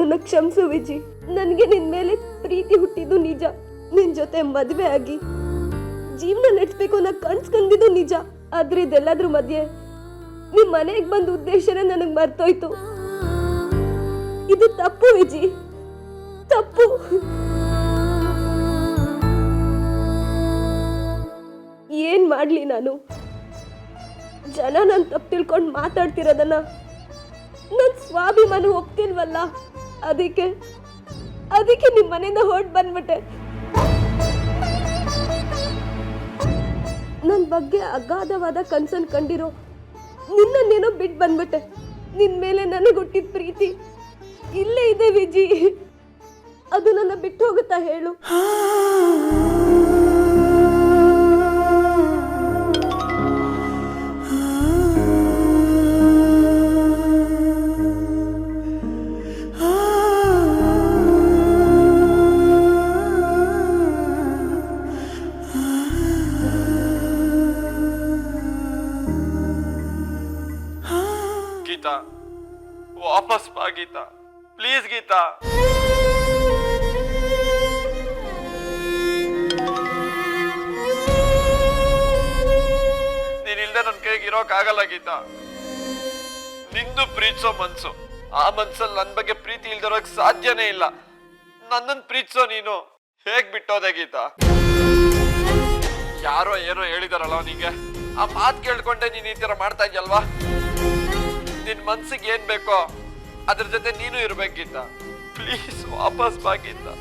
ನನ್ನ ಕ್ಷಮಿಸು ವಿಜಿ. ನನಗೆ ನಿನ್ ಮೇಲೆ ಪ್ರೀತಿ ಹುಟ್ಟಿದ್ದು ನಿಜ. ನಿನ್ ಜೊತೆ ಮದುವೆ ಆಗಿ ಜೀವನ ನಡೆಸಬೇಕು ಅನ್ನೋ ಕನ್ಸ್ಕೊಂಡಿದ್ದು ನಿಜ. ಆದ್ರೆ ಇದೆಲ್ಲದ್ರ ಮಧ್ಯೆ ನಿಮ್ ಮನೆಗೆ ಬಂದ ಉದ್ದೇಶನೇ ನನಗೆ ಮರ್ತೋಯ್ತು. ಇದು ತಪ್ಪು ವಿಜಿ, ತಪ್ಪು. ಏನ್ ಮಾಡ್ಲಿ ನಾನು? ಜನ ನಾನು ತಪ್ಪು ತಿಳ್ಕೊಂಡು ಮಾತಾಡ್ತಿರೋದನ್ನ ನನ್ನ ಸ್ವಾಭಿಮಾನ ಒಪ್ತಿಲ್ವಲ್ಲ. ಅದಕ್ಕೆ ನಿಮ್ಮ ಮನೆಯಿಂದ ಹೊರಟು ಬಂದ್ಬಿಟ್ಟೆ. ನನ್ನ ಬಗ್ಗೆ ಅಗಾಧವಾದ ಕನ್ಸನ್ ಕಂಡಿರೋ ನಿನ್ನನ್ನೇನೋ ಬಿಟ್ಟು ಬಂದ್ಬಿಟ್ಟೆ. ನಿನ್ ಮೇಲೆ ನನಗೆ ಹುಟ್ಟಿದ ಪ್ರೀತಿ ಇಲ್ಲೇ ಇದೆ ವಿಜಿ. ಅದು ನನ್ನ ಬಿಟ್ಟು ಹೋಗುತ್ತಾ ಹೇಳು? ಗೀತಾ, ವಾಪಸ್ ಬಾ ಗೀತಾ, ಪ್ಲೀಸ್ ಗೀತಾ. ನೀನಿಲ್ದೆ ನನ್ನ ಕೈಗೆ ಇರೋಕ್ಕಾಗಲ್ಲ ಗೀತಾ. ನಿಂದು ಪ್ರೀತಿಸೋ ಮನ್ಸು, ಆ ಮನ್ಸಲ್ಲಿ ನನ್ನ ಬಗ್ಗೆ ಪ್ರೀತಿ ಇಲ್ದಿರೋಕ್ ಸಾಧ್ಯನೇ ಇಲ್ಲ. ನನ್ನನ್ನು ಪ್ರೀತಿಸೋ ನೀನು ಹೇಗ್ ಬಿಟ್ಟೋದೆ ಗೀತಾ? ಯಾರೋ ಏನೋ ಹೇಳಿದಾರಲ್ಲ ನಿಂಗೆ, ಆ ಮಾತು ಕೇಳ್ಕೊಂಡೆ ನೀನ್ ಈ ತರ ಮಾಡ್ತಾ ಇದ್ಯಲ್ವಾ? ನಿನ್ ಮನ್ಸಿಗೆ ಏನ್ ಬೇಕೋ ಅದ್ರ ಜೊತೆ ನೀನು ಇರ್ಬೇಕು ಗೀತಾ. ಪ್ಲೀಸ್ ವಾಪಸ್ ಬಾ ಗೀತಾ,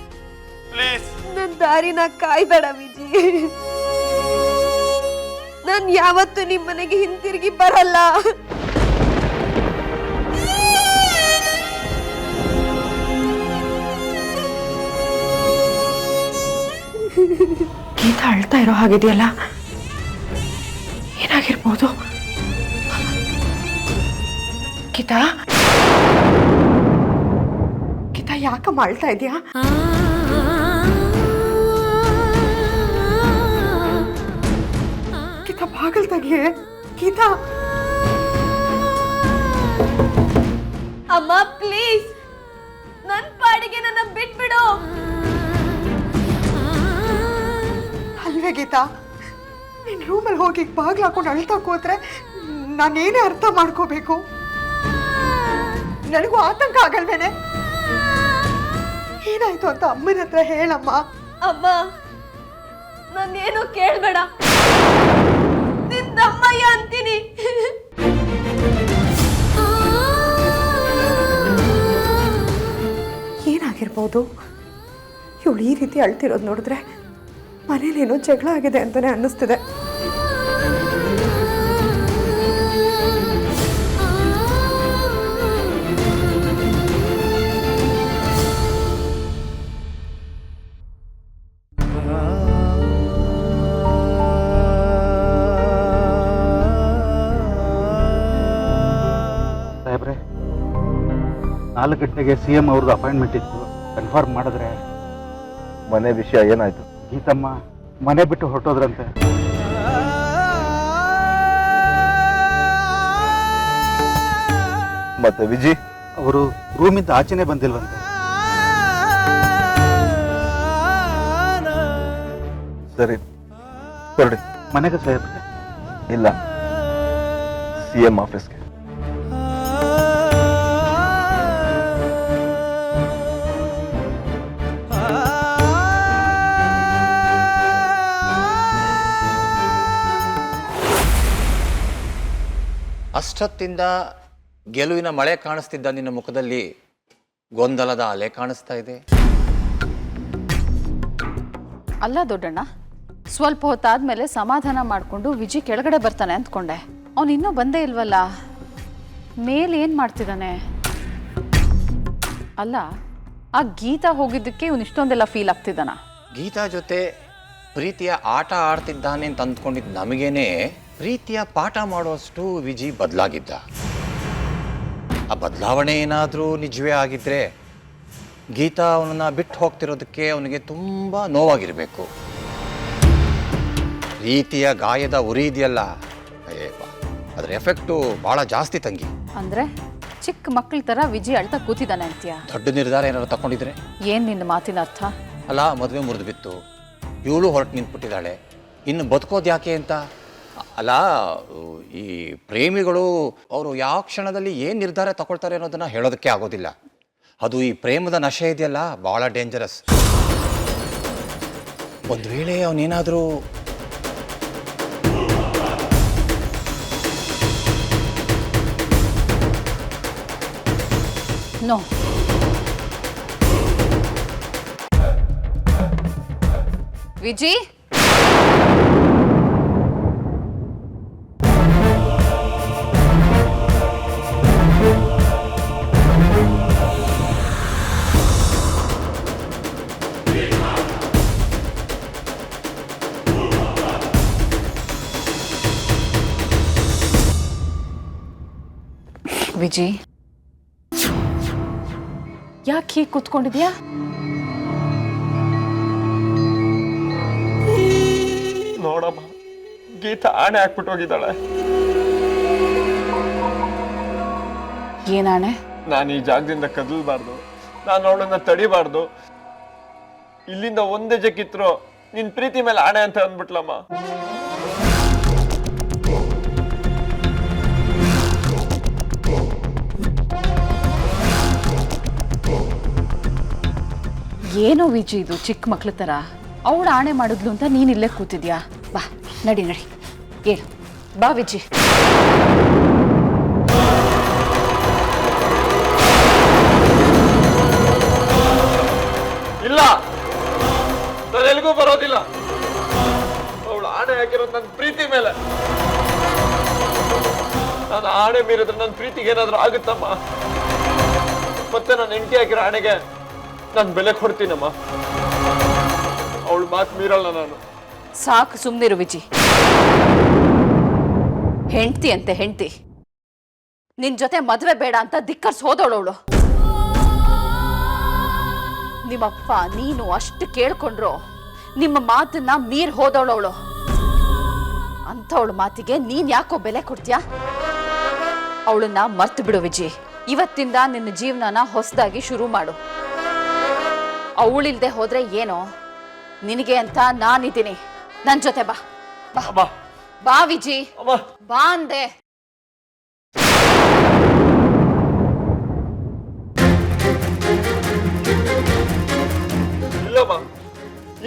ಪ್ಲೀಸ್. ನನ್ನ ದಾರಿನ ಕಾಯ್ಬೇಡ ವಿಜಿ. ನಾನು ಯಾವತ್ತೂ ನಿಮ್ ಮನೆಗೆ ಹಿಂತಿರುಗಿ ಬರಲ್ಲ. ಗೀತಾ ಅಳ್ತಾ ಇರೋ ಹಾಗಿದೆಯಲ್ಲ, ಏನಾಗಿರ್ಬೋದು? ಗೀತಾ, ಗೀತಾ ಯಾಕಮ್ಮ ಅಳ್ತಾ ಇದೆಯಾ? ಗೀತಾ ಬಾಗಲ್ ತೆಗಿಯೇ. ಗೀತಾ, ಅಮ್ಮ ಪ್ಲೀಸ್ ನನ್ ಪಾಡಿಗೆ ನನ್ನ ಬಿಟ್ಬಿಡು. ಅಲ್ವೇ ಗೀತಾ, ನಿನ್ ರೂಮಲ್ಲಿ ಹೋಗಿ ಬಾಗ್ಲು ಹಾಕೊಂಡು ಅಳ್ತಾ ಕೂತ್ರೆ ನಾನೇನೇ ಅರ್ಥ ಮಾಡ್ಕೋಬೇಕು? ನನಗೂ ಆತಂಕ ಆಗಲ್ವೇನೆ? ಏನಾಯ್ತು ಅಂತ ಅಮ್ಮನ ಹತ್ರ ಹೇಳಮ್ಮ. ಅಮ್ಮ ನಾನೇನು ಕೇಳ್ಬೇಡ, ನಿನ್ನಮ್ಮಯ್ಯ ಅಂತೀನಿ. ಏನಾಗಿರ್ಬೋದು? ಇವಳು ಈ ರೀತಿ ಅಳ್ತಿರೋದು ನೋಡಿದ್ರೆ ಮನೇಲೇನೋ ಜಗಳ ಆಗಿದೆ ಅಂತಾನೆ ಅನ್ನಿಸ್ತಿದೆ. ಸಾಹೇಬ್ರೆ, 4 ಗಂಟೆಗೆ CM ಅವ್ರದ್ದು ಅಪಾಯಿಂಟ್ಮೆಂಟ್ ಇತ್ತು. ಕನ್ಫರ್ಮ್ ಮಾಡಿದ್ರೆ. ಮನೆ ವಿಷಯ ಏನಾಯ್ತು? ಗೀತಮ್ಮ ಮನೆ ಬಿಟ್ಟು ಹೊರಟೋದ್ರಂತೆ. ಮತ್ತೆ ವಿಜಿ? ಅವರು ರೂಮಿಂದ ಆಚೆನೆ ಬಂದಿಲ್ವಂತೆ. ಸರಿ ಹೊರಡಿ. ಮನೆಗೆ ಸಾಹೇಬ್ರೆ? ಇಲ್ಲ, CM ಆಫೀಸ್ಗೆ. ಅಷ್ಟೊತ್ತಿಂದ ಗೆಲುವಿನ ಮಳೆ ಕಾಣಿಸ್ತಿದ್ದ ನಿನ್ನ ಮುಖದಲ್ಲಿ ಗೊಂದಲದ ಅಲೆ ಕಾಣಿಸ್ತಾ ಇದೆ. ಅಲ್ಲ ದೊಡ್ಡಣ್ಣ, ಸ್ವಲ್ಪ ಹೊತ್ತಾದ್ಮೇಲೆ ಸಮಾಧಾನ ಮಾಡಿಕೊಂಡು ವಿಜಿ ಕೆಳಗಡೆ ಬರ್ತಾನೆ ಅಂದ್ಕೊಂಡೆ. ಅವನು ಇನ್ನೂ ಬಂದೇ ಇಲ್ವಲ್ಲ? ಮೇಲೆ ಏನು ಮಾಡ್ತಿದ್ದಾನೆ? ಅಲ್ಲ, ಆ ಗೀತಾ ಹೋಗಿದ್ದಕ್ಕೆ ಇವನು ಇಷ್ಟೊಂದೆಲ್ಲ ಫೀಲ್ ಆಗ್ತಿದ್ದಾನ? ಗೀತಾ ಜೊತೆ ಪ್ರೀತಿಯ ಆಟ ಆಡ್ತಿದ್ದಾನೆ ಅಂತ ಅಂದ್ಕೊಂಡಿದ್ದು ನಮಗೇನೆ ಪ್ರೀತಿಯ ಪಾಠ ಮಾಡುವಷ್ಟು ವಿಜಿ ಬದಲಾಗಿದ್ದ. ಆ ಬದಲಾವಣೆ ಏನಾದರೂ ನಿಜವೇ ಆಗಿದ್ರೆ ಗೀತಾ ಅವನನ್ನು ಬಿಟ್ಟು ಹೋಗ್ತಿರೋದಕ್ಕೆ ಅವನಿಗೆ ತುಂಬ ನೋವಾಗಿರಬೇಕು. ಪ್ರೀತಿಯ ಗಾಯದ ಉರಿ ಇದೆಯಲ್ಲ, ಅದರ ಎಫೆಕ್ಟು ಭಾಳ ಜಾಸ್ತಿ ತಂಗಿ. ಅಂದರೆ ಚಿಕ್ಕ ಮಕ್ಕಳ ಥರ ವಿಜಿ ಅಳ್ತಾ ಕೂತಿದ್ದಾನೆ ಅಂತೀಯ? ದೊಡ್ಡ ನಿರ್ಧಾರ ಏನಾದ್ರು ತಗೊಂಡಿದ್ರೆ? ಏನು ನಿನ್ನ ಮಾತಿನ ಅರ್ಥ? ಅಲ್ಲ, ಮದುವೆ ಮುರಿದು ಬಿತ್ತು, ಇವಳು ಹೊರಟು ನಿಂತ್ಬಿಟ್ಟಿದ್ದಾಳೆ, ಇನ್ನು ಬದುಕೋದು ಯಾಕೆ ಅಂತ. ಅಲ್ಲ, ಈ ಪ್ರೇಮಿಗಳು ಅವರು ಯಾವ ಕ್ಷಣದಲ್ಲಿ ಏನು ನಿರ್ಧಾರ ತಗೊಳ್ತಾರೆ ಅನ್ನೋದನ್ನು ಹೇಳೋದಕ್ಕೆ ಆಗೋದಿಲ್ಲ. ಅದು ಈ ಪ್ರೇಮದ ನಶೆ ಇದೆಯಲ್ಲ, ಭಾಳ ಡೇಂಜರಸ್. ಒಂದು ವೇಳೆ ಅವನೇನಾದರೂ ನೋ, ವಿಜಿ, ವಿಜಿ, ಯಾಕೆ ಹೀಗೆ ಕೂತ್ಕೊಂಡಿದ್ಯಾ? ನೋಡಮ್ಮ, ಗೀತಾ ಆಣೆ ಹಾಕ್ಬಿಟ್ಟು ಹೋಗಿದ್ದಾಳೆ. ಏನಾಣೆ? ನಾನು ಈ ಜಾಗದಿಂದ ಕದಲ್ಬಾರ್ದು, ನಾನು ಅವಳನ್ನ ತಡಿಬಾರ್ದು. ಇಲ್ಲಿಂದ ಒಂದೇ ಜಕ್ಕಿತ್ರು ನಿನ್ ಪ್ರೀತಿ ಮೇಲೆ ಆಣೆ ಅಂತ ಅಂದ್ಬಿಟ್ಲಮ್ಮ. ಏನೋ ವಿಜಿ, ಇದು ಚಿಕ್ಕ ಮಕ್ಳ ಥರ. ಅವಳು ಆಣೆ ಮಾಡಿದ್ಲು ಅಂತ ನೀನು ಇಲ್ಲೇ ಕೂತಿದ್ಯಾ? ಬಾ, ನಡಿ ನಡಿ, ಹೇಳು. ಬಾ ವಿಜಿ. ಇಲ್ಲ, ನಾನು ಎಲ್ಲಿಗೂ ಬರೋದಿಲ್ಲ. ಅವಳು ಆಣೆ ಹಾಕಿರೋದು ನನ್ನ ಪ್ರೀತಿ ಮೇಲೆ. ನಾನು ಆಣೆ ಮೀರಿದ್ರೆ ನನ್ನ ಪ್ರೀತಿಗೆ ಏನಾದ್ರೂ ಆಗುತ್ತಮ್ಮ. ಮತ್ತೆ ನಾನು ಹೆಂಡತಿ ಹಾಕಿರೋ ಆಣೆಗೆ ನಾನು ಬೆಲೆ ಕೊಡ್ತೀನಮ್ಮ. ಅವಳು ಮಾತು ಮೀರಲ್ಲ ನಾನು. ಸಾಕು, ಸುಮ್ಮನಿರು ವಿಜಿ. ಹೆಂಡ್ತಿ ಅಂತೆ ಹೆಂಡ್ತಿ, ನಿನ್ ಜೊತೆ ಮದುವೆ ಬೇಡ ಅಂತ ಧಿಕ್ಕರ್ಸ್ ಹೋದವಳವಳು. ನಿಮ್ಮಪ್ಪ ನೀನು ಅಷ್ಟು ಕೇಳ್ಕೊಂಡ್ರು ನಿಮ್ಮ ಮಾತನ್ನ ಮೀರ್ ಹೋದವಳವಳು. ಅಂಥವಳ ಮಾತಿಗೆ ನೀನ್ ಯಾಕೋ ಬೆಲೆ ಕೊಡ್ತೀಯಾ? ಅವಳನ್ನ ಮರ್ತು ಬಿಡು ವಿಜಿ. ಇವತ್ತಿಂದ ನಿನ್ನ ಜೀವನನ ಹೊಸದಾಗಿ ಶುರು ಮಾಡು. ಅವಳಿಲ್ದೆ ಹೋದ್ರೆ ಏನೋ, ನಿನಗೆ ಅಂತ ನಾನಿದ್ದೀನಿ. ನನ್ ಜೊತೆ ಬಾ. ಬಾ ಬಾ ವಿಜಿ, ಬಾ ಅಂದೆ. ಇಲ್ಲಮ್ಮ,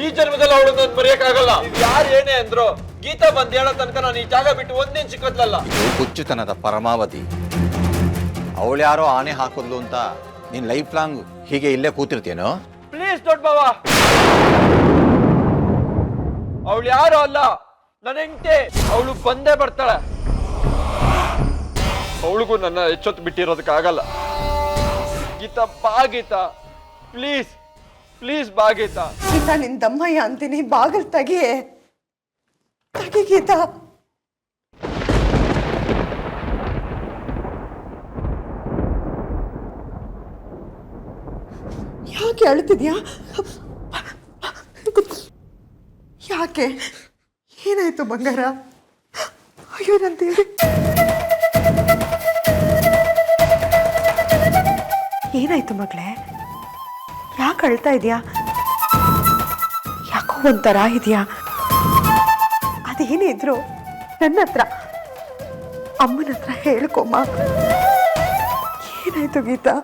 ಈ ಜನ್ಮದಲ್ಲಿ ಅವಳು ನಾನು ಮರೆಯಕ್ಕಾಗಲ್ಲ. ಯಾರು ಏನೇ ಅಂದ್ರು ಗೀತಾ ಬಂದ್ ಹೇಳೋ ತನಕ ನಾನು ಈ ಜಾಗ ಬಿಟ್ಟು ಒಂದೇನ್ ಸಿಕ್ಕತ್ಲಲ್ಲ. ಹುಚ್ಚುತನದ ಪರಮಾವಧಿ. ಅವಳು ಯಾರೋ ಆಣೆ ಹಾಕಿದ್ಲು ಅಂತ ನೀನ್ ಲೈಫ್ ಲಾಂಗ್ ಹೀಗೆ ಇಲ್ಲೇ ಕೂತಿರ್ತೀಯೇನೋ? ಪ್ಲೀಸ್ ದೊಡ್ಡ ಬಾವ, ಅವಳು ಯಾರು ಅಲ್ಲ, ನನ್ನ ಹೆಂಡತಿ. ಅವಳು ಬಂದೇ ಬರ್ತಾಳೆ. ಅವಳಿಗೂ ನನ್ನ ಎಚ್ಚೊತ್ತು ಬಿಟ್ಟಿರೋದಕ್ಕಾಗಲ್ಲ. ಗೀತಾ, ಬಾ ಗೀತಾ, ಪ್ಲೀಸ್ ಪ್ಲೀಸ್ ಬಾ ಗೀತಾ. ಗೀತಾ, ನಿನ್ ದಮ್ಮಯ್ಯ ಅಂತೀನಿ, ಬಾಗಿಲು ತೆಗಿ ಗೀತಾ. ಯಾಕೆ ಅಳ್ತಿದ್ಯಾ? ಯಾಕೆ? ಏನಾಯ್ತು ಬಂಗಾರ? ಅಯ್ಯೋ ನನ್ನ ದೇವ್ರೆ, ಏನಾಯ್ತು ಮಗಳೇ? ಯಾಕೆ ಅಳ್ತಾ ಇದೆಯಾ? ಯಾಕೋ ಒಂಥರ ಇದೆಯಾ? ಅದೇನೇ ಇದ್ರು ನನ್ನ ಹತ್ರ, ಅಮ್ಮನ ಹತ್ರ ಹೇಳ್ಕೊಮ್ಮ. ಏನಾಯ್ತು ಗೀತಾ?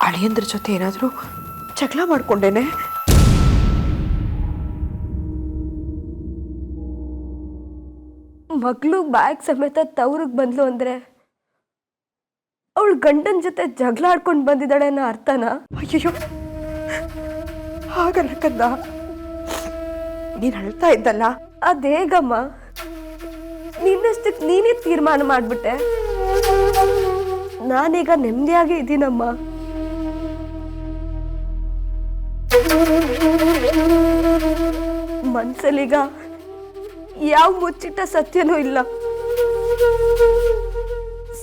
ಅಳಿಯಂದ್ರ ಜೊತೆ ಏನಾದರೂ ಜಗಳ ಮಾಡ್ಕೊಂಡೇನೆ? ಮಗಳು ಬ್ಯಾಗ್ ಸಮೇತ ತವ್ರಿಗೆ ಬಂದ್ಲು ಅಂದ್ರೆ ಅವಳು ಗಂಡನ ಜೊತೆ ಜಗಳ ಆಡ್ಕೊಂಡು ಬಂದಿದ್ದಾಳೆ ಅನ್ನೋ ಅರ್ಥನಾ? ಅಯ್ಯೋ, ಹಾಗಲ್ಲ ಕಂದ, ನೀನು ಅಳ್ತಾ ಇದ್ದಲ್ಲ. ಅದೇಗಮ್ಮ, ನಿನ್ನಷ್ಟಕ್ಕೆ ನೀನೇ ತೀರ್ಮಾನ ಮಾಡ್ಬಿಟ್ಟೆ. ನಾನೀಗ ನೆಮ್ಮದಿಯಾಗಿ ಇದ್ದೀನಮ್ಮ. ಮನ್ಸಲ್ಲೀಗ ಯಾವ ಮುಚ್ಚಿಟ್ಟ ಸತ್ಯನೂ ಇಲ್ಲ.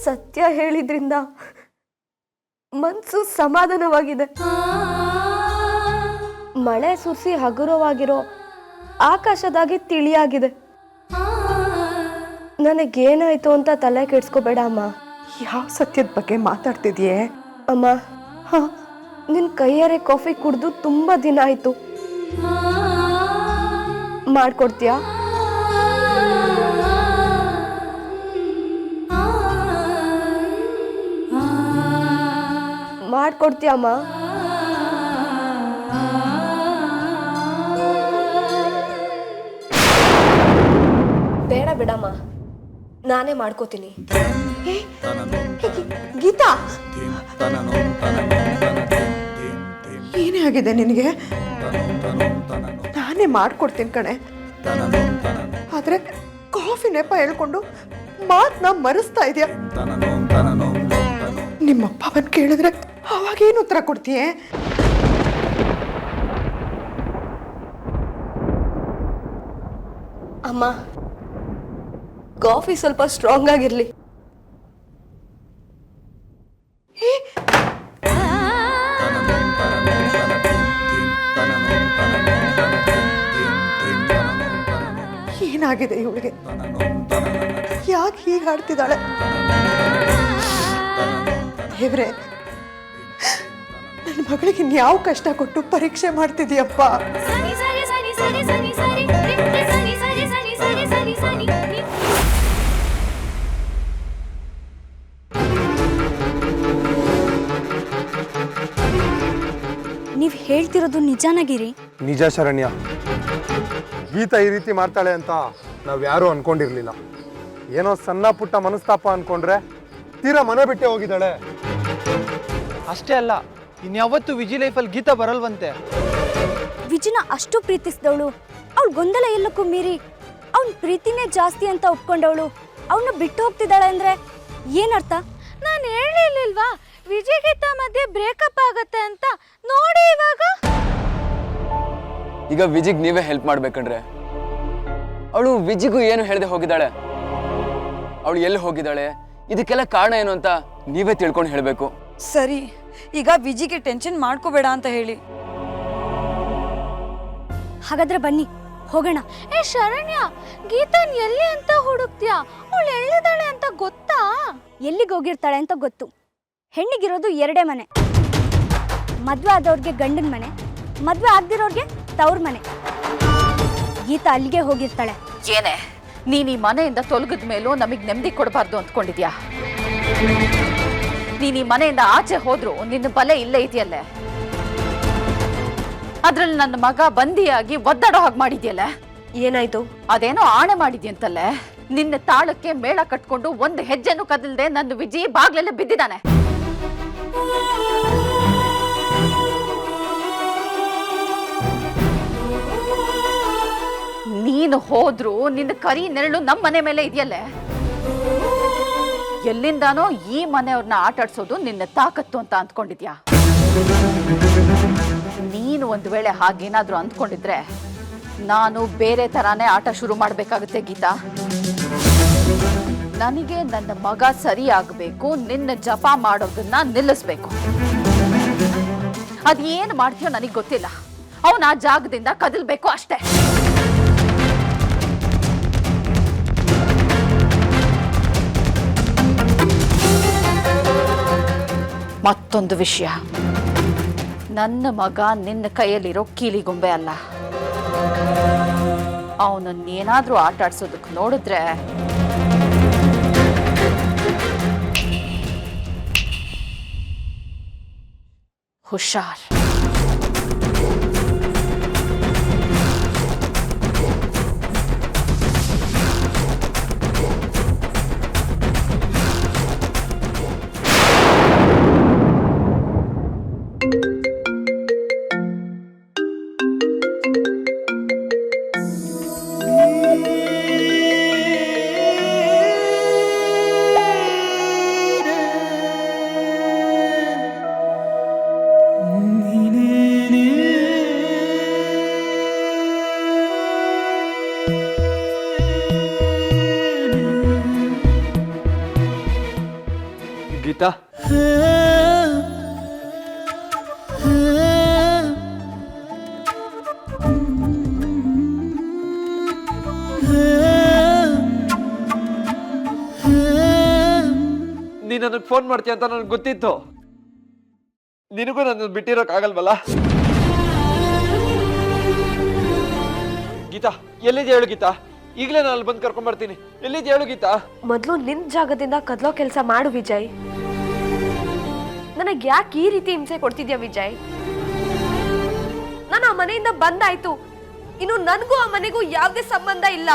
ಸತ್ಯ ಹೇಳಿದ್ರಿಂದ ಮನ್ಸು ಸಮಾಧಾನವಾಗಿದೆ. ಮಳೆ ಸುರಿಸಿ ಹಗುರವಾಗಿರೋ ಆಕಾಶದಾಗಿ ತಿಳಿಯಾಗಿದೆ. ನನಗೇನಾಯ್ತು ಅಂತ ತಲೆ ಕೆಡ್ಸ್ಕೋಬೇಡ ಅಮ್ಮ. ಯಾವ ಸತ್ಯದ ಬಗ್ಗೆ ಮಾತಾಡ್ತಿದ್ಯೆ? ಅಮ್ಮ, ನಿನ್ನ ಕೈಯಾರೆ ಕಾಫಿ ಕುಡಿದು ತುಂಬಾ ದಿನ ಆಯ್ತು. ಮಾಡ್ಕೊಡ್ತೀಯಾ? ಮಾಡ್ಕೊಡ್ತೀಯಮ್ಮ? ಬೇಡ ಬಿಡಮ್ಮ, ನಾನೇ ಮಾಡ್ಕೋತೀನಿ. ಗೀತಾ, ಏನೇ ಆಗಿದೆ ನಿನಗೆ? ನಾನೇ ಮಾಡ್ಕೊಡ್ತೀನಿ ಕಣೆ. ಆದ್ರೆ ಕಾಫಿ ನೆಪ ಹೇಳ್ಕೊಂಡು ಮಾತನ್ನ ಮರೆಸ್ತಾ ಇದೆಯಾ? ನಿಮ್ಮಪ್ಪ ಬಂದು ಕೇಳಿದ್ರೆ ಅವಾಗೇನು ಉತ್ತರ ಕೊಡ್ತೀಯೇ? ಅಮ್ಮ, ಕಾಫಿ ಸ್ವಲ್ಪ ಸ್ಟ್ರಾಂಗ್ ಆಗಿರ್ಲಿ. ಏನಾಗಿದೆ ಇವಳಿಗೆ? ಯಾಕೆ ಹೀಗೆ ಆಡ್ತಿದ್ದಾಳೆ? ದೇವ್ರೆ, ನನ್ನ ಮಗಳಿಗೆ ಇನ್ಯಾವ ಕಷ್ಟ ಕೊಟ್ಟು ಪರೀಕ್ಷೆ ಮಾಡ್ತಿದ್ಯಪ್ಪ? ನೀವು ಹೇಳ್ತಿರೋದು ನಿಜಾನಾಗಿರಿ? ನಿಜ ಶರಣ್ಯ, ಗೀತಾ ಈ ರೀತಿ ಮಾಡ್ತಾಳೆ ಅಂತ ನಾವು ಯಾರೂ ಅನ್ಕೊಂಡಿರ್ಲಿಲ್ಲ. ಏನೋ ಸಣ್ಣ ಪುಟ್ಟ ಮನಸ್ತಾಪ ಅನ್ಕೊಂಡ್ರೆ ತೀರಾ ಮನೆ ಬಿಟ್ಟೆ ಹೋಗಿದ್ದಾಳೆ. ಅಷ್ಟೇ ಅಲ್ಲ, ಇನ್ಯಾವತ್ತು ವಿಜಿ ಲೈಫಲ್ಲಿ ಗೀತಾ ಬರಲ್ವಂತೆ. ವಿಜಿನ ಅಷ್ಟು ಪ್ರೀತಿಸಿದವಳು, ಅವಳು ಗೊಂದಲ ಎಲ್ಲಕ್ಕೂ ಮೀರಿ ಅವನ ಪ್ರೀತಿನೇ ಜಾಸ್ತಿ ಅಂತ ಒಪ್ಕೊಂಡವಳು ಅವನ್ನ ಬಿಟ್ಟು ಹೋಗ್ತಿದ್ದಾಳೆ ಅಂದ್ರೆ ಏನರ್ಥ? ನಾನು ಹೇಳಿರ್ಲಿಲ್ವಾ ವಿಜಯ್ ಗೀತಾ ಮಧ್ಯೆ ಬ್ರೇಕಪ್ ಆಗತ್ತೆ ಅಂತ? ನೋಡಿ ಇವಾಗ. ಈಗ ವಿಜಿಗ್ ನೀವೇ ಹೆಲ್ಪ್ ಮಾಡ್ಬೇಕಂಡ್ರೆ. ಅವಳು ವಿಜಿಗೂ ಏನು ಹೇಳದೆ ಹೋಗಿದ್ದಾಳೆ. ಅವಳು ಎಲ್ಲಿ ಹೋಗಿದ್ದಾಳೆ, ಇದಕ್ಕೆಲ್ಲ ಕಾರಣ ಏನು ಅಂತ ನೀವೇ ತಿಳ್ಕೊಂಡು ಹೇಳಬೇಕು. ಸರಿ, ಈಗ ವಿಜಿಗೆ ಟೆನ್ಷನ್ ಮಾಡ್ಕೋಬೇಡ ಅಂತ ಹೇಳಿ. ಹಾಗಾದ್ರೆ ಬನ್ನಿ ಹೋಗೋಣ. ಶರಣ್ಯ, ಗೀತಾನ್ ಎಲ್ಲಿ ಅಂತ ಹುಡುಕ್ತ್ಯಾ? ಅವಳು ಎಲ್ಲಿದ್ದಾಳೆ ಅಂತ ಗೊತ್ತಾ? ಎಲ್ಲಿಗೆ ಹೋಗಿರ್ತಾಳೆ ಅಂತ ಗೊತ್ತು. ಹೆಣ್ಣಿಗಿರೋದು ಎರಡೇ ಮನೆ. ಮದ್ವೆ ಆದವ್ರಿಗೆ ಗಂಡನ ಮನೆ, ಮದ್ವೆ ಆಗದಿರೋರ್ಗೆ ತವ್ರ ಮನೆ. ಗೀತಾ ಅಲ್ಲಿಗೆ ಹೋಗಿರ್ತಾಳೆ. ಏನೇ ನೀನ್ ಈ ಮನೆಯಿಂದ ತೊಲಗಿದ ಮೇಲೂ ನಮಗ್ ನೆಮ್ಮದಿ ಕೊಡಬಾರ್ದು ಅಂದ್ಕೊಂಡಿದ್ಯಾ? ನೀನ್ ಈ ಮನೆಯಿಂದ ಆಚೆ ಹೋದ್ರು ನಿನ್ನ ಬಲೆ ಇಲ್ಲೇ ಇದೆಯಲ್ಲೇ. ಅದ್ರಲ್ಲಿ ನನ್ನ ಮಗ ಬಂದಿಯಾಗಿ ಒದ್ದಾಡೋ ಹಾಗೆ ಮಾಡಿದ್ಯಲ್ಲ. ಏನಾಯ್ತು? ಅದೇನೋ ಆಣೆ ಮಾಡಿದ್ಯಂತಲ್ಲೇ. ನಿನ್ನ ತಾಳಕ್ಕೆ ಮೇಳ ಕಟ್ಕೊಂಡು ಒಂದು ಹೆಜ್ಜೆನೂ ಕದಲ್ದೆ ನನ್ನ ವಿಜಿ ಬಾಗ್ಲೆಲ್ಲ ಬಿದ್ದಿದ್ದಾನೆ. ನೀನು ಹೋದ್ರು ನಿನ್ನ ಕರಿ ನೆರಳು ನಮ್ಮ ಮನೆ ಮೇಲೆ ಇದೆಯಲ್ಲೇ. ಎಲ್ಲಿಂದಾನೋ ಈ ಮನೆಯವ್ರನ್ನ ಆಟಾಡ್ಸೋದು ನಿನ್ನ ತಾಕತ್ತು ಅಂತ ಅಂದ್ಕೊಂಡಿದ್ಯಾ? ನೀನು ಒಂದು ವೇಳೆ ಹಾಗೇನಾದ್ರೂ ಅಂದ್ಕೊಂಡಿದ್ರೆ ನಾನು ಬೇರೆ ತರಾನೇ ಆಟ ಶುರು ಮಾಡ್ಬೇಕಾಗುತ್ತೆ ಗೀತಾ. ನನಗೆ ನನ್ನ ಮಗ ಸರಿ ಆಗ್ಬೇಕು, ನಿನ್ನ ಜಪ ಮಾಡೋದನ್ನ ನಿಲ್ಲಿಸ್ಬೇಕು. ಅದೇನು ಮಾಡ್ತೀಯೋ ನನಗೆ ಗೊತ್ತಿಲ್ಲ. ಅವನ ಆ ಜಾಗದಿಂದ ಕದಲ್ಬೇಕು ಅಷ್ಟೇ. ಮತ್ತೊಂದು ವಿಷಯ, ನನ್ನ ಮಗ ನಿನ್ನ ಕೈಯಲ್ಲಿರೋ ಕೀಲಿಗೊಂಬೆ ಅಲ್ಲ. ಅವನನ್ನೇನಾದ್ರೂ ಆಟ ಆಡ್ಸೋದಕ್ಕೆ ನೋಡಿದ್ರೆ ಹುಷಾರ್. ಗೀತಾ, ನೀನು ನೀನ್ ನನಗೆ ಫೋನ್ ಮಾಡ್ತೀಯ ಅಂತ ನನಗೆ ಗೊತ್ತಿತ್ತು. ನಿನಗೂ ನನ್ನ ಬಿಟ್ಟಿರೋಕ್ಕಾಗಲ್ವಲ್ಲ. ಗೀತಾ ಎಲ್ಲಿದೆ ಹೇಳು ಗೀತಾ, ಈಗಲೇ ನಾನು ಅಲ್ಲಿ ಬಂದು ಕರ್ಕೊಂಡ್ ಬರ್ತೀನಿ. ಎಲ್ಲಿದೆ ಹೇಳು ಗೀತಾ. ಮೊದಲು ನಿನ್ ಜಾಗದಿಂದ ಕದ್ಲೋ ಕೆಲಸ ಮಾಡು ವಿಜಯ್. ನನಗೆ ಯಾಕೆ ಈ ರೀತಿ ಹಿಂಸೆ ಕೊಡ್ತಿದ್ಯಾ ವಿಜಯ್? ನಾನು ಆ ಮನೆಯಿಂದ ಬಂದಾಯ್ತು, ಇನ್ನು ನನಗೂ ಆ ಮನೆಗೂ ಯಾವುದೇ ಸಂಬಂಧ ಇಲ್ಲ.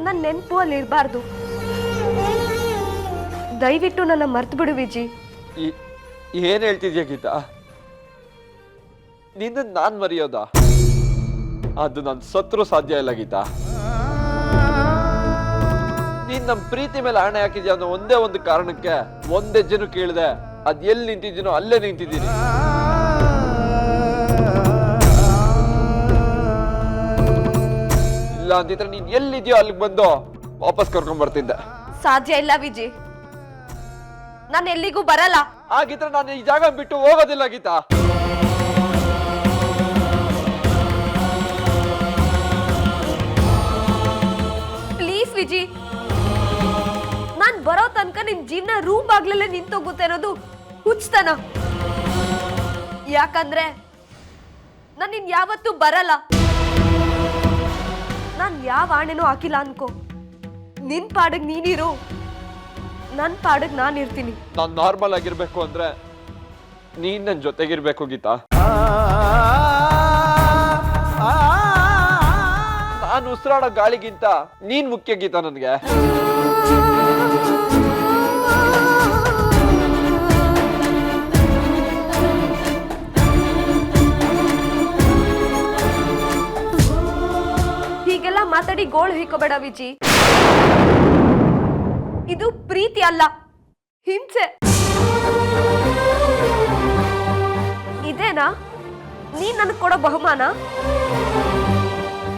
ನನ್ನ ನೆನಪು ಅಲ್ಲಿ ಇರಬಾರ್ದು. ದಯವಿಟ್ಟು ನನ್ನ ಮರ್ತು ಬಿಡು ವಿಜಿ. ಏನ್ ಹೇಳ್ತಿದ್ಯಾ ಗೀತಾ? ನಿನ್ನ ನಾನ್ ಮರೆಯೋದ? ಅದು ನನ್ ಸತ್ರು ಸಾಧ್ಯ ಇಲ್ಲ ಗೀತಾ. ನೀನ್ ನಮ್ ಪ್ರೀತಿ ಮೇಲೆ ಆಣೆ ಹಾಕಿದ್ಯಾ ಅನ್ನೋ ಒಂದೇ ಒಂದು ಕಾರಣಕ್ಕೆ ಒಂದೇ ಜನ ಕೇಳಿದೆ, ಅದ್ ಎಲ್ಲಿ ನಿಂತಿದ್ದೀನೋ ಅಲ್ಲೇ ನಿಂತಿದ್ದೀನಿ. ಇಲ್ಲ ಅಂತಿದ್ರೆ ನೀನ್ ಎಲ್ಲಿದ್ಯೋ ಅಲ್ಲಿಗೆ ಬಂದು ವಾಪಸ್ ಕರ್ಕೊಂಡ್ ಬರ್ತಿದ್ದೆ. ಸಾಧ್ಯ ಇಲ್ಲ ವಿಜಿ, ನಾನು ಎಲ್ಲಿಗೂ ಬರಲ್ಲ. ಆಗಿದ್ರೆ ನಾನು ಈ ಜಾಗ ಬಿಟ್ಟು ಹೋಗೋದಿಲ್ಲ ಗೀತಾ. ಪ್ಲೀಸ್ ವಿಜಿ, ನಾನ್ ಬರೋ ತನಕ ನಿನ್ ಜೀವನ ರೂಮ್ ಬಾಗ್ಲಲ್ಲೇ ನಿಂತೋಗುತ್ತೆ ಅನ್ನೋದು ಹುಚ್ಚತನ. ಯಾಕಂದ್ರೆ ನಾನು ಇನ್ ಯಾವತ್ತೂ ಬರಲ್ಲ. ನಾನ್ ಯಾವ ಆಣೆನೂ ಹಾಕಿಲ್ಲ ಅನ್ಕೋ. ನಿನ್ ಪಾಡಗ್ ನೀನಿರು, ನನ್ ಪಾಡಗ್ ನಾನು ಇರ್ತೀನಿ. ನಾನ್ ನಾರ್ಮಲ್ ಆಗಿರ್ಬೇಕು ಅಂದ್ರೆ ನೀನ್ ನನ್ ಜೊತೆಗಿರ್ಬೇಕು ಗೀತಾ. ನಾನು ಉಸಿರಾಡೋ ಗಾಳಿಗಿಂತ ನೀನ್ ಮುಖ್ಯ ಗೀತಾ ನನ್ಗೆ. ಹೀಗೆಲ್ಲ ಮಾತಾಡಿ ಗೋಳು ಹಿಕ್ಕೋಬೇಡ ವಿಜಿ. ಇದು ಪ್ರೀತಿ ಅಲ್ಲ, ಹಿಂಸೆ. ಇದೇನಾ ನೀನ್ ನನಗ್ ಕೊಡೋ ಬಹುಮಾನ?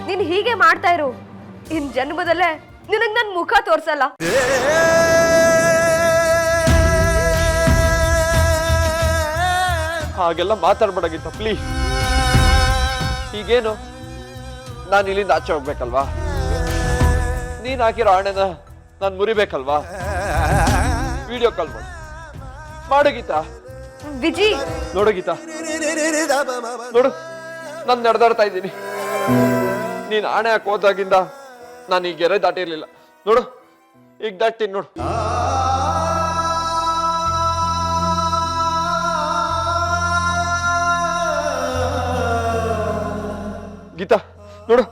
ನೀನ್ ಹೀಗೆ ಮಾಡ್ತಾ ಇರು, ಇನ್ ಜನ್ಮದಲ್ಲೇ ನಿನಗ್ ನನ್ ಮುಖ ತೋರ್ಸಲ್ಲ. ಹಾಗೆಲ್ಲ ಮಾತಾಡ್ಬೇಡಾಗಿತ್ತ ಪ್ಲೀಸ್. ಹೀಗೇನು ನಾನು ಇಲ್ಲಿಂದ ಆಚೆ ಹೋಗ್ಬೇಕಲ್ವಾ? ನೀನ್ ಹಾಕಿರೋ ಆಣೆನ ನಾನು ಮುರಿಬೇಕಲ್ವಾ? ವಿಡಿಯೋ ಕಾಲ್ ಮಾಡು ಗೀತಾ. ವಿಜಿ ನೋಡು ಗೀತಾ, ನೋಡು ನಾನು ನಡೆದಾಡ್ತಾ ಇದ್ದೀನಿ. ನೀನ್ ಆಣೆ ಹಾಕಿ ಹೋದಾಗಿಂದ ನಾನು ಈ ಗೆರೆ ದಾಟಿರ್ಲಿಲ್ಲ. ನೋಡು ಈಗ ದಾಟ್ತೀನಿ ನೋಡು. ಗೀತಾ ನೋಡು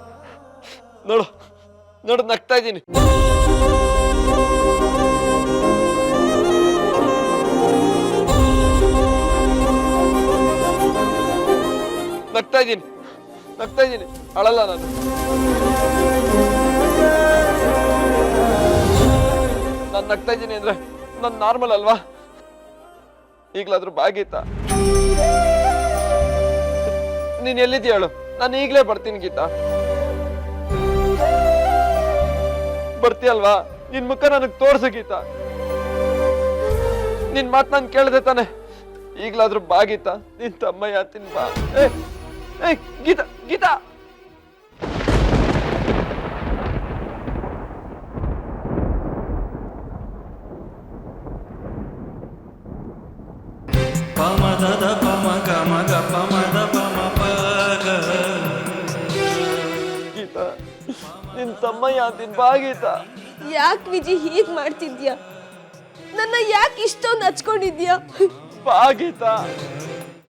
ನೋಡು ನೋಡು, ನಗ್ತಾ ಇದ್ದೀನಿ. ನಗ್ತಾ ಇದ್ದೀನಿ, ಅಳಲ್ಲ ನಾನು. ನಾನು ನಗ್ತಾ ಇದ್ದೀನಿ ಅಂದ್ರೆ ನಾನು ನಾರ್ಮಲ್ ಅಲ್ವಾ? ಈಗ್ಲಾದ್ರೂ ಬಾಗೀತಾ, ನೀನ್ ಎಲ್ಲಿದ್ಯ ಹೇಳು, ನಾನು ಈಗ್ಲೇ ಬರ್ತೀನಿ ಗೀತಾ. ಬರ್ತೀಯಲ್ವಾ? ನಿನ್ ಮುಖ ನನಗ್ ತೋರ್ಸು ಗೀತಾ. ನಿನ್ ಮಾತ್ ನಾನು ಕೇಳ್ದೆ ತಾನೆ. ಈಗ್ಲಾದ್ರೂ ಬಾ ಗೀತಾ, ನಿನ್ ತಮ್ಮಯ್ಯ ಅಂತೀನಿ ಬಾ. ಏ ಗೀತಾ ಗೀತಾ. ಪಮದದ ಪಮ ಗಮಗ ಪಮದ ಪಮ ಪಗ. ಗೀತಾ ನಿನ್ ತಮ್ಮಯ್ಯ ಅಂತೀನಿ ಬಾ ಗೀತಾ. ಯಾಕೆ ವಿಜಿ ಹೀಗ್ ಮಾಡ್ತಿದ್ಯಾ? ನನ್ನ ಯಾಕೆ ಇಷ್ಟೊಂದು ಹಚ್ಕೊಂಡಿದ್ಯಾ? ಬಾ ಗೀತಾ.